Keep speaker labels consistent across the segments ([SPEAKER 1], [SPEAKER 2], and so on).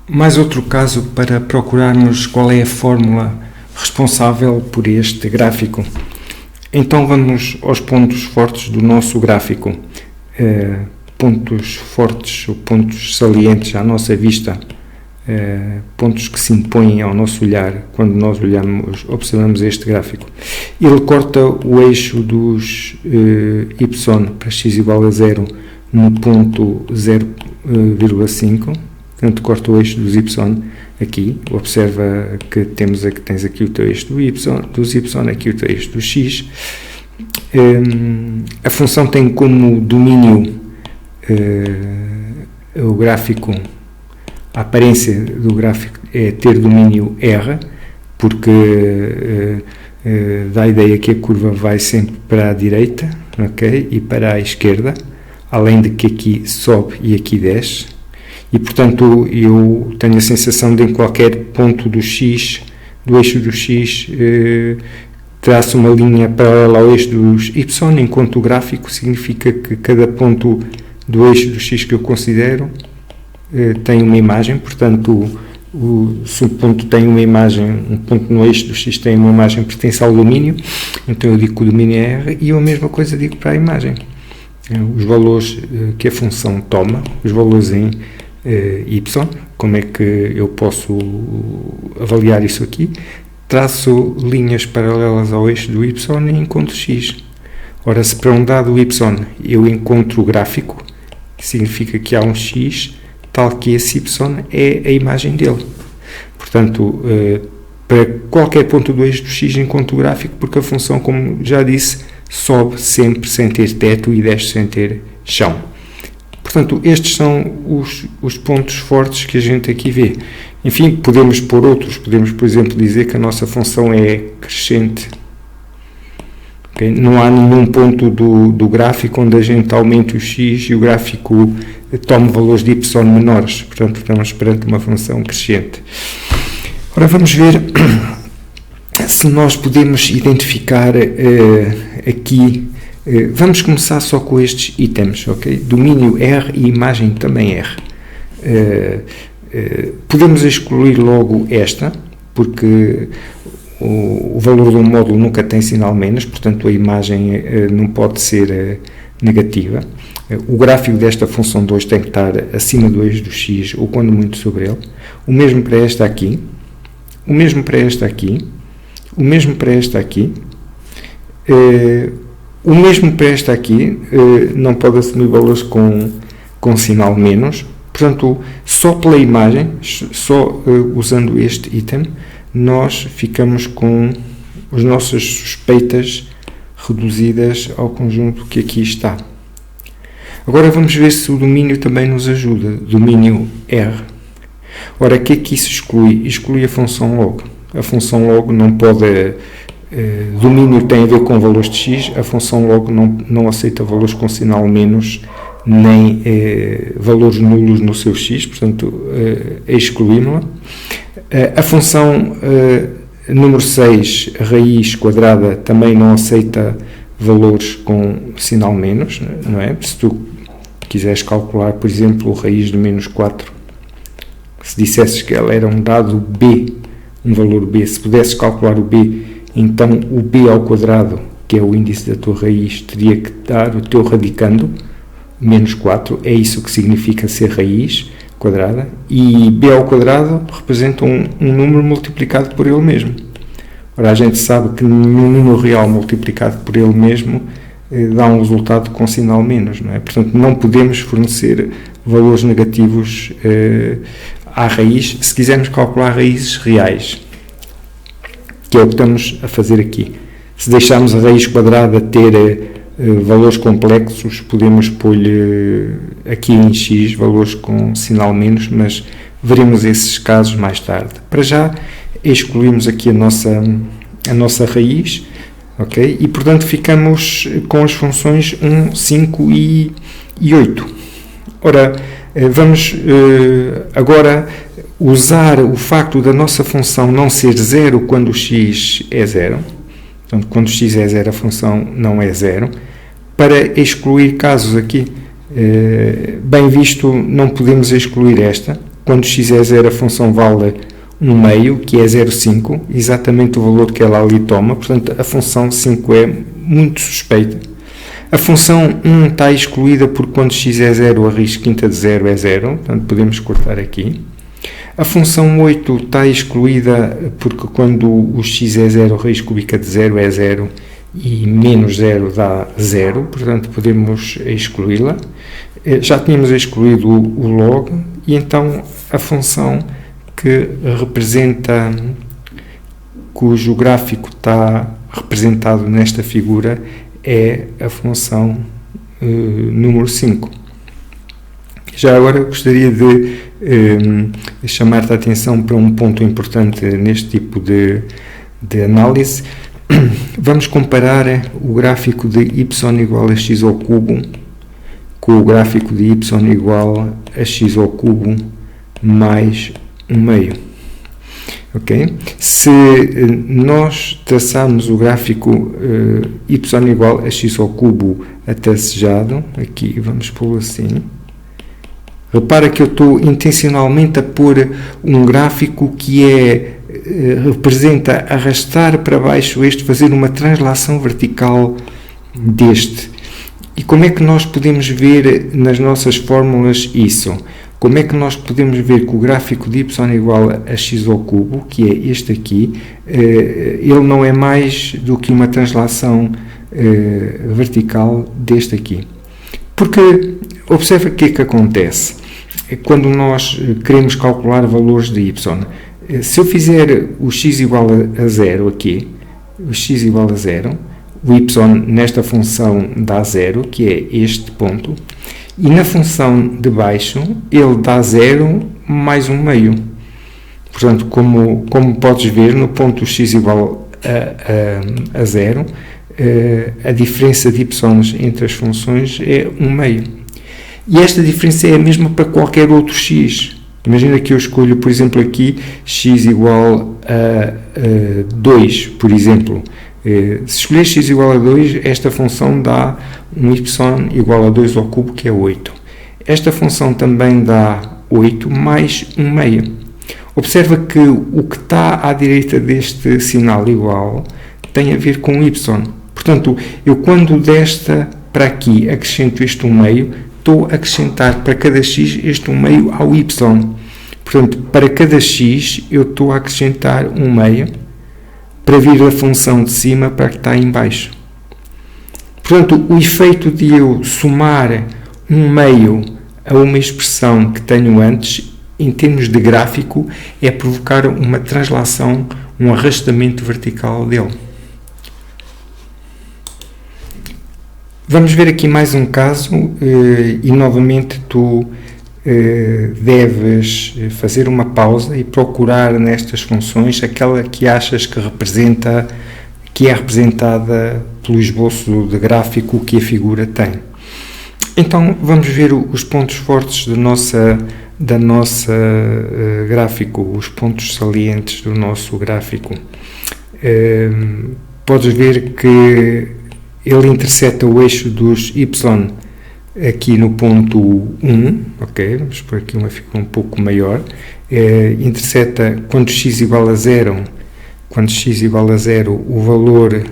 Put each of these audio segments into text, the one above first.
[SPEAKER 1] Mais outro caso para procurarmos qual é a fórmula responsável por este gráfico. Então vamos aos pontos fortes do nosso gráfico. Pontos fortes ou pontos salientes à nossa vista, pontos que se impõem ao nosso olhar quando nós observamos este gráfico. Ele corta o eixo dos y para x igual a 0 no ponto 0,5. Portanto, corta o eixo dos y aqui. Observa que tens aqui o teu eixo dos y, aqui o teu eixo do x. A função tem como domínio o gráfico, a aparência do gráfico é ter domínio R, porque dá a ideia que a curva vai sempre para a direita, okay? E para a esquerda, além de que aqui sobe e aqui desce. E, portanto, eu tenho a sensação de em qualquer ponto do eixo do x, traço uma linha paralela ao eixo dos y, enquanto o gráfico significa que cada ponto do eixo do x que eu considero tem uma imagem. Portanto, se um ponto tem uma imagem, um ponto no eixo do x tem uma imagem, pertence ao domínio, então eu digo que o domínio é R, e eu a mesma coisa digo para a imagem. Os valores que a função toma, os valores em y, como é que eu posso avaliar isso aqui? Traço linhas paralelas ao eixo do y e encontro x. Ora, se para um dado y eu encontro o gráfico, significa que há um x tal que esse y é a imagem dele. Portanto, para qualquer ponto do eixo do x encontro o gráfico, porque a função, como já disse, sobe sempre sem ter teto e desce sem ter chão. Portanto, estes são os pontos fortes que a gente aqui vê. Enfim, podemos pôr outros. Podemos, por exemplo, dizer que a nossa função é crescente. Okay? Não há nenhum ponto do gráfico onde a gente aumente o x e o gráfico tome valores de y menores. Portanto, estamos perante uma função crescente. Ora, vamos ver se nós podemos identificar aqui. Vamos começar só com estes itens, ok? Domínio R e imagem também R. Podemos excluir logo esta, porque o valor de um módulo nunca tem sinal menos, portanto a imagem não pode ser negativa. O gráfico desta função 2 tem que estar acima do eixo do x, ou quando muito sobre ele. O mesmo para esta aqui, o mesmo para esta aqui, o mesmo para esta aqui, o mesmo para esta aqui, não pode assumir valores com sinal menos. Portanto, só pela imagem, só usando este item, nós ficamos com as nossas suspeitas reduzidas ao conjunto que aqui está. Agora vamos ver se o domínio também nos ajuda. Domínio R. Ora, o que é que isso exclui? Exclui a função log. A função log não pode... domínio tem a ver com valores de x, a função log não aceita valores com sinal menos, nem valores nulos no seu x, portanto, excluímos-la. A função número 6, raiz quadrada, também não aceita valores com sinal menos, não é? Se tu quiseres calcular, por exemplo, raiz de menos 4, se dissesses que ela era um dado b, um valor b, se pudesses calcular o b, então o b ao quadrado, que é o índice da tua raiz, teria que dar o teu radicando, menos 4, é isso que significa ser raiz quadrada, e b ao quadrado representa um número multiplicado por ele mesmo. Ora, a gente sabe que nenhum número real multiplicado por ele mesmo dá um resultado com sinal menos, não é? Portanto, não podemos fornecer valores negativos à raiz se quisermos calcular raízes reais, que é o que estamos a fazer aqui. Se deixarmos a raiz quadrada ter valores complexos, podemos pôr-lhe aqui em x valores com sinal menos, mas veremos esses casos mais tarde. Para já, excluímos aqui a nossa raiz, ok? E, portanto, ficamos com as funções 1, 5 e 8. Ora, vamos agora usar o facto da nossa função não ser zero quando o x é zero. Portanto, quando x é zero, a função não é zero. Para excluir casos aqui, bem visto, não podemos excluir esta, quando x é 0 a função vale 1 meio, que é 0,5, exatamente o valor que ela ali toma, portanto a função 5 é muito suspeita. A função 1 está excluída porque quando x é 0 a raiz quinta de 0 é 0, portanto podemos cortar aqui. A função 8 está excluída porque quando o x é 0 a raiz cúbica de 0 é 0 e menos 0 dá 0, portanto podemos excluí-la. Já tínhamos excluído o log e então a função que representa, cujo gráfico está representado nesta figura é a função número 5. Já agora gostaria de chamar-te a atenção para um ponto importante neste tipo de análise. Vamos comparar o gráfico de y igual a x ao cubo com o gráfico de y igual a x ao cubo mais 1 meio. Ok? Se nós traçarmos o gráfico y igual a x ao cubo atracejado, aqui vamos pô-lo assim. Repara que eu estou intencionalmente a pôr um gráfico que representa arrastar para baixo este, fazer uma translação vertical deste. E como é que nós podemos ver nas nossas fórmulas isso? Como é que nós podemos ver que o gráfico de y igual a x ao cubo, que é este aqui, ele não é mais do que uma translação vertical deste aqui? Porque, observa o que é que acontece quando nós queremos calcular valores de y. Se eu fizer o x igual a 0 aqui, o x igual a 0, o y nesta função dá 0, que é este ponto, e na função de baixo ele dá 0 mais 1 meio. Portanto, como podes ver, no ponto x igual a 0, a diferença de y entre as funções é 1 meio. E esta diferença é a mesma para qualquer outro x. Imagina que eu escolho, por exemplo, aqui x igual a 2, por exemplo. Se escolher x igual a 2, esta função dá um y igual a 2 ao cubo, que é 8. Esta função também dá 8 mais 1 meio. Observa que o que está à direita deste sinal igual tem a ver com y. Portanto, eu quando desta para aqui acrescento este 1 meio, estou a acrescentar para cada x este 1 meio ao y. Portanto, para cada x eu estou a acrescentar 1 meio para vir a função de cima para que está em baixo. Portanto, o efeito de eu somar 1 meio a uma expressão que tenho antes, em termos de gráfico, é provocar uma translação, um arrastamento vertical dele. Vamos ver aqui mais um caso e novamente tu deves fazer uma pausa e procurar nestas funções aquela que achas que é representada pelo esboço de gráfico que a figura tem. Então vamos ver os pontos fortes da nossa gráfico, os pontos salientes do nosso gráfico. Podes ver que ele interseta o eixo dos y aqui no ponto 1, ok? Vamos pôr aqui uma figura um pouco maior. Interseta quando x igual a 0, o valor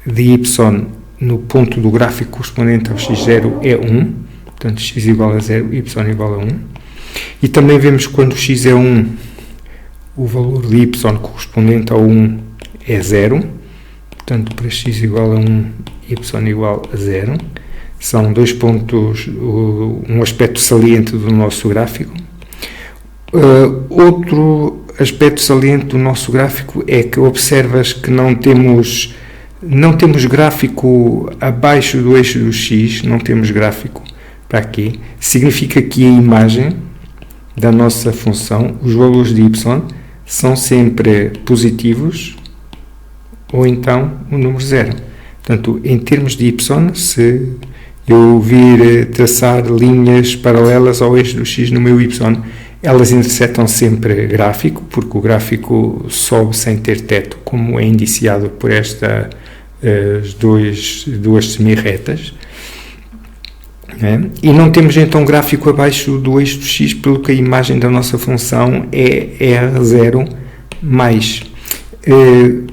[SPEAKER 1] de y no ponto do gráfico correspondente ao x0 é 1, portanto x igual a 0, y igual a 1. E também vemos que quando x é 1, o valor de y correspondente ao 1 é 0, portanto para x igual a 1, y igual a 0. São dois pontos, um aspecto saliente do nosso gráfico. Outro aspecto saliente do nosso gráfico é que observas que não temos gráfico abaixo do eixo do x, não temos gráfico para aqui. Significa que a imagem da nossa função, os valores de y, são sempre positivos ou então o número 0. Portanto, em termos de y, se eu vir traçar linhas paralelas ao eixo do x no meu y, elas intersetam sempre gráfico, porque o gráfico sobe sem ter teto, como é indiciado por estas duas semi-retas. E não temos então gráfico abaixo do eixo de x, pelo que a imagem da nossa função é R0 mais.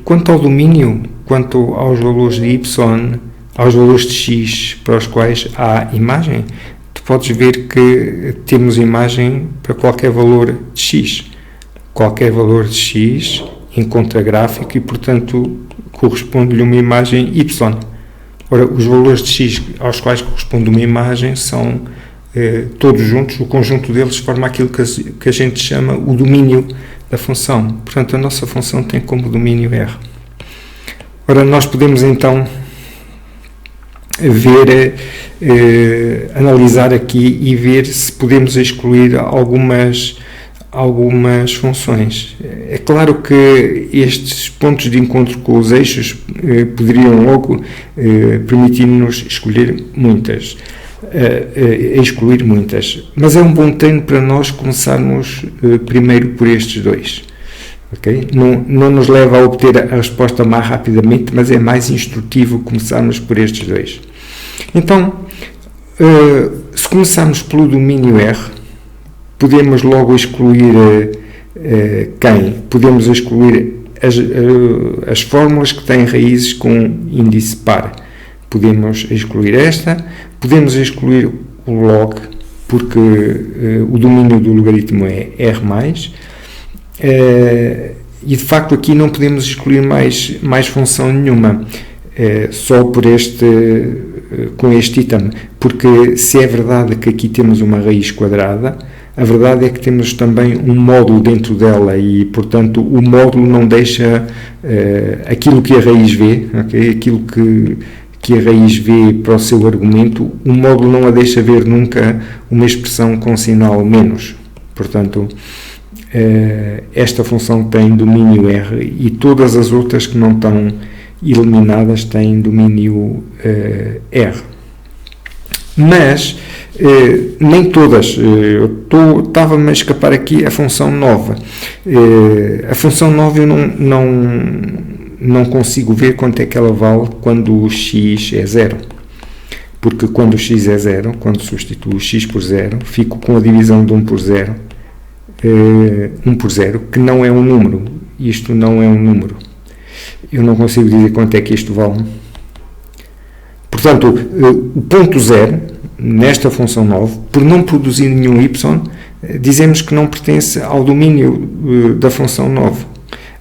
[SPEAKER 1] Quanto ao domínio, quanto aos valores de y, aos valores de x para os quais há imagem, tu podes ver que temos imagem para qualquer valor de x. Qualquer valor de x encontra gráfico e, portanto, corresponde-lhe uma imagem y. Ora, os valores de x aos quais corresponde uma imagem são todos juntos, o conjunto deles forma aquilo que a gente chama o domínio da função. Portanto, a nossa função tem como domínio R. Ora, nós podemos então analisar aqui e ver se podemos excluir algumas funções. É claro que estes pontos de encontro com os eixos poderiam logo permitir-nos excluir muitas, mas é um bom treino para nós começarmos primeiro por estes dois. Okay? Não nos leva a obter a resposta mais rapidamente, mas é mais instrutivo começarmos por estes dois. Então, se começarmos pelo domínio R, podemos logo excluir quem? Podemos excluir as fórmulas que têm raízes com índice par. Podemos excluir esta, podemos excluir o log, porque o domínio do logaritmo é R+, e de facto aqui não podemos excluir mais função nenhuma, só por com este item, porque se é verdade que aqui temos uma raiz quadrada, a verdade é que temos também um módulo dentro dela e, portanto, o módulo não deixa aquilo que a raiz vê, okay? Aquilo que a raiz vê para o seu argumento, o módulo não a deixa ver nunca uma expressão com sinal menos. Portanto, esta função tem domínio R e todas as outras que não estão eliminadas têm domínio R. Mas nem todas. Estava-me a escapar aqui a função nova. A função nova eu não consigo ver quanto é que ela vale quando o x é 0. Porque quando o x é 0, quando substituo o x por 0, fico com a divisão de 1 por 0, 1 por 0, que não é um número. Isto não é um número. Eu não consigo dizer quanto é que isto vale. Portanto, o ponto 0, nesta função 9, por não produzir nenhum y, dizemos que não pertence ao domínio da função 9.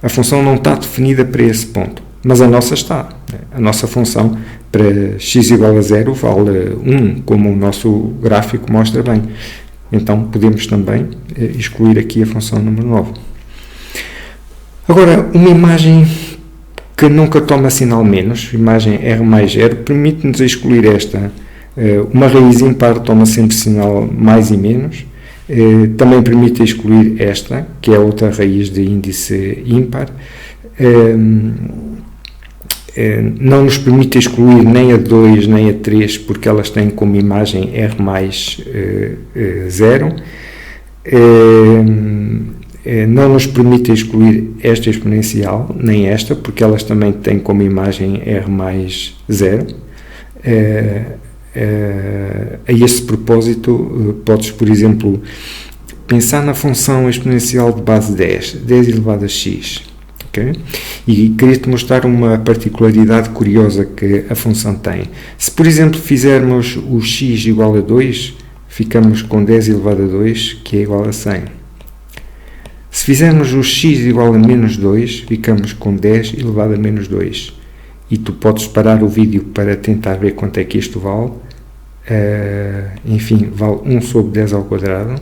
[SPEAKER 1] A função não está definida para esse ponto, mas a nossa está. A nossa função para x igual a 0 vale 1, como o nosso gráfico mostra bem. Então, podemos também excluir aqui a função número 9. Agora, uma imagem que nunca toma sinal menos, imagem R mais 0, permite-nos excluir esta. Uma raiz impar toma sempre sinal mais e menos. Também permite excluir esta, que é outra raiz de índice ímpar. Não nos permite excluir nem a 2 nem a 3, porque elas têm como imagem R mais 0. Não nos permite excluir esta exponencial, nem esta, porque elas também têm como imagem R mais 0. A esse propósito, podes, por exemplo, pensar na função exponencial de base 10 elevado a x. Okay? E queria-te mostrar uma particularidade curiosa que a função tem. Se, por exemplo, fizermos o x igual a 2, ficamos com 10 elevado a 2, que é igual a 100. Se fizermos o x igual a menos 2, ficamos com 10 elevado a menos 2. E tu podes parar o vídeo para tentar ver quanto é que isto vale. Enfim, vale 1 sobre 10 ao quadrado,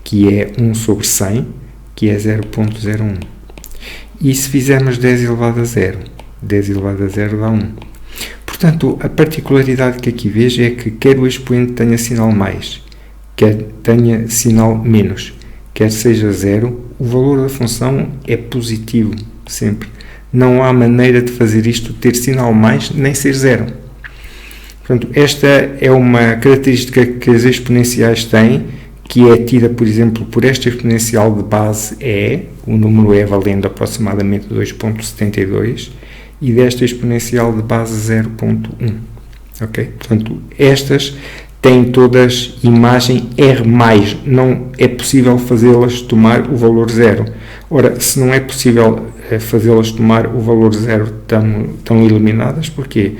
[SPEAKER 1] que é 1 sobre 100, que é 0,01. E se fizermos 10 elevado a 0, 10 elevado a 0 dá 1. Portanto, a particularidade que aqui vejo é que quer o expoente tenha sinal mais, quer tenha sinal menos, quer seja 0, o valor da função é positivo, sempre. Não há maneira de fazer isto ter sinal mais, nem ser 0. Portanto, esta é uma característica que as exponenciais têm, que é tida, por exemplo, por esta exponencial de base E, o número E valendo aproximadamente 2,72, e desta exponencial de base 0,1. Ok? Portanto, estas têm todas imagem R+, não é possível fazê-las tomar o valor 0. Ora, se não é possível fazê-las tomar o valor 0, estão eliminadas. Porquê?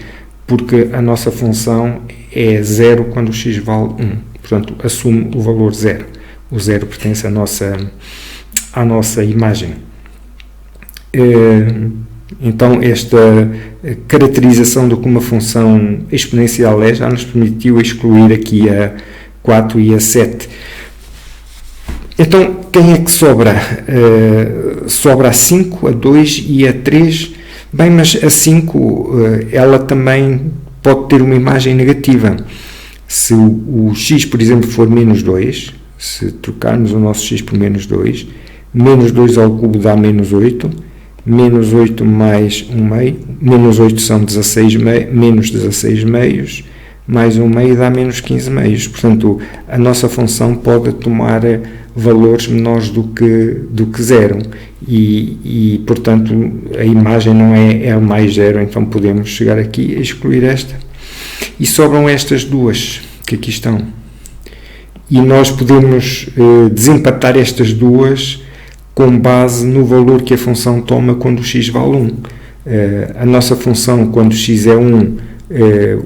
[SPEAKER 1] Porque a nossa função é 0 quando o x vale 1. Portanto, assume o valor 0. O 0 pertence à nossa imagem. Então, esta caracterização do que uma função exponencial é já nos permitiu excluir aqui a 4 e a 7. Então, quem é que sobra? Sobra a 5, a 2 e a 3. Bem, mas a 5, ela também pode ter uma imagem negativa. Se o x, por exemplo, for menos 2, se trocarmos o nosso x por menos 2, menos 2 ao cubo dá menos 8, menos 8 mais 1 meio, menos 8 são 16 menos 16 meios, mais 1 meio dá menos 15 meios. Portanto, a nossa função pode tomar valores menores do que 0 e, portanto, a imagem não é R mais 0, então podemos chegar aqui a excluir esta. E sobram estas duas que aqui estão. E nós podemos desempatar estas duas com base no valor que a função toma quando o x vale 1. A nossa função, quando x é 1,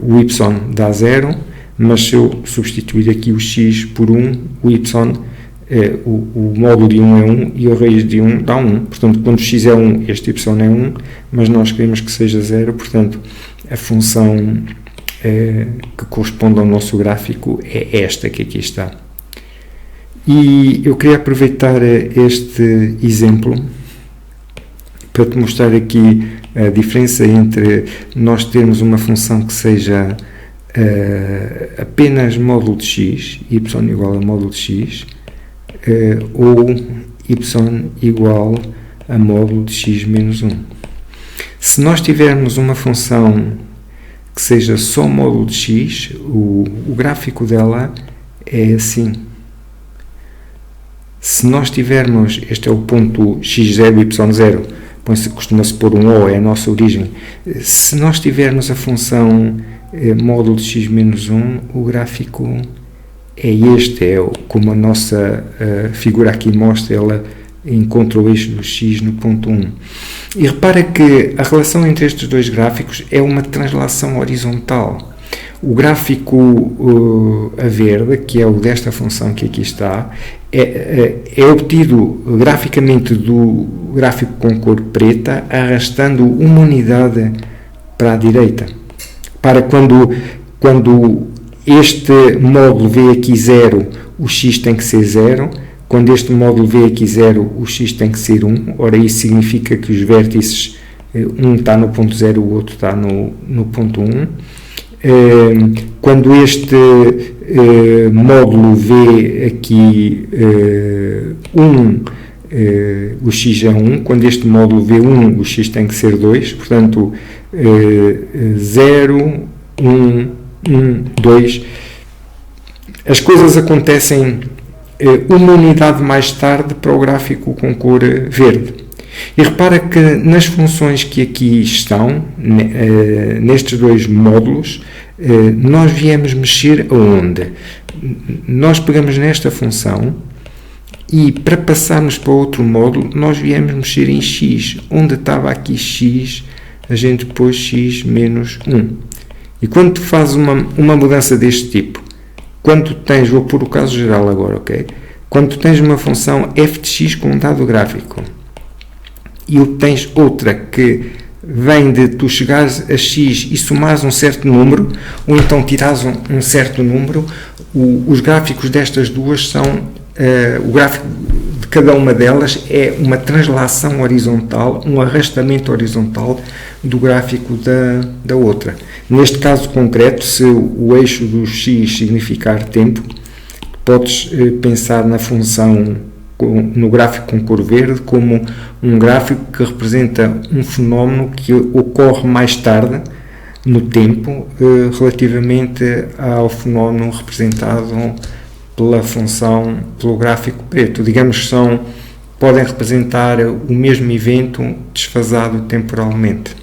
[SPEAKER 1] o y dá 0, mas se eu substituir aqui o x por 1, o y, o módulo de 1 é 1 e a raiz de 1 dá 1. Portanto, quando x é 1, este y é 1, mas nós queremos que seja 0, portanto, a função que corresponde ao nosso gráfico é esta que aqui está. E eu queria aproveitar este exemplo para te mostrar aqui a diferença entre nós termos uma função que seja apenas módulo de x, y igual a módulo de x, ou y igual a módulo de x menos 1. Se nós tivermos uma função que seja só módulo de x, o gráfico dela é assim. Se nós tivermos, este é o ponto x0 e y0, costuma-se pôr um O, é a nossa origem. Se nós tivermos a função módulo de x menos 1, o gráfico é este, como a nossa figura aqui mostra, ela encontra o eixo do x no ponto 1. E repara que a relação entre estes dois gráficos é uma translação horizontal. O gráfico a verde, que é o desta função que aqui está, é obtido graficamente do gráfico com cor preta, arrastando uma unidade para a direita. Para quando este módulo v aqui 0, o x tem que ser 0. Quando este módulo v aqui 0, o x tem que ser 1. Ora, isso significa que os vértices, um está no ponto 0, o outro está no ponto 1. Quando este módulo v aqui 1, o x é 1. Quando este módulo v1, o x tem que ser 2. Portanto, 0, 1, 1, 2. As coisas acontecem uma unidade mais tarde para o gráfico com cor verde. E repara que nas funções que aqui estão, nestes dois módulos, nós viemos mexer aonde? Nós pegamos nesta função e para passarmos para outro módulo, nós viemos mexer em x. Onde estava aqui x, a gente pôs x menos 1. E quando tu fazes uma mudança deste tipo, quando tu tens, vou pôr o caso geral agora, ok? Quando tu tens uma função f de x com um dado gráfico e tens outra que vem de tu chegares a x e somares um certo número, ou então tirares um certo número, os gráficos destas duas são, o gráfico de cada uma delas é uma translação horizontal, um arrastamento horizontal do gráfico da outra. Neste caso concreto, se o eixo do x significar tempo, podes pensar na função no gráfico com cor verde como um gráfico que representa um fenómeno que ocorre mais tarde no tempo relativamente ao fenómeno representado pelo gráfico preto. Digamos que podem representar o mesmo evento desfasado temporalmente.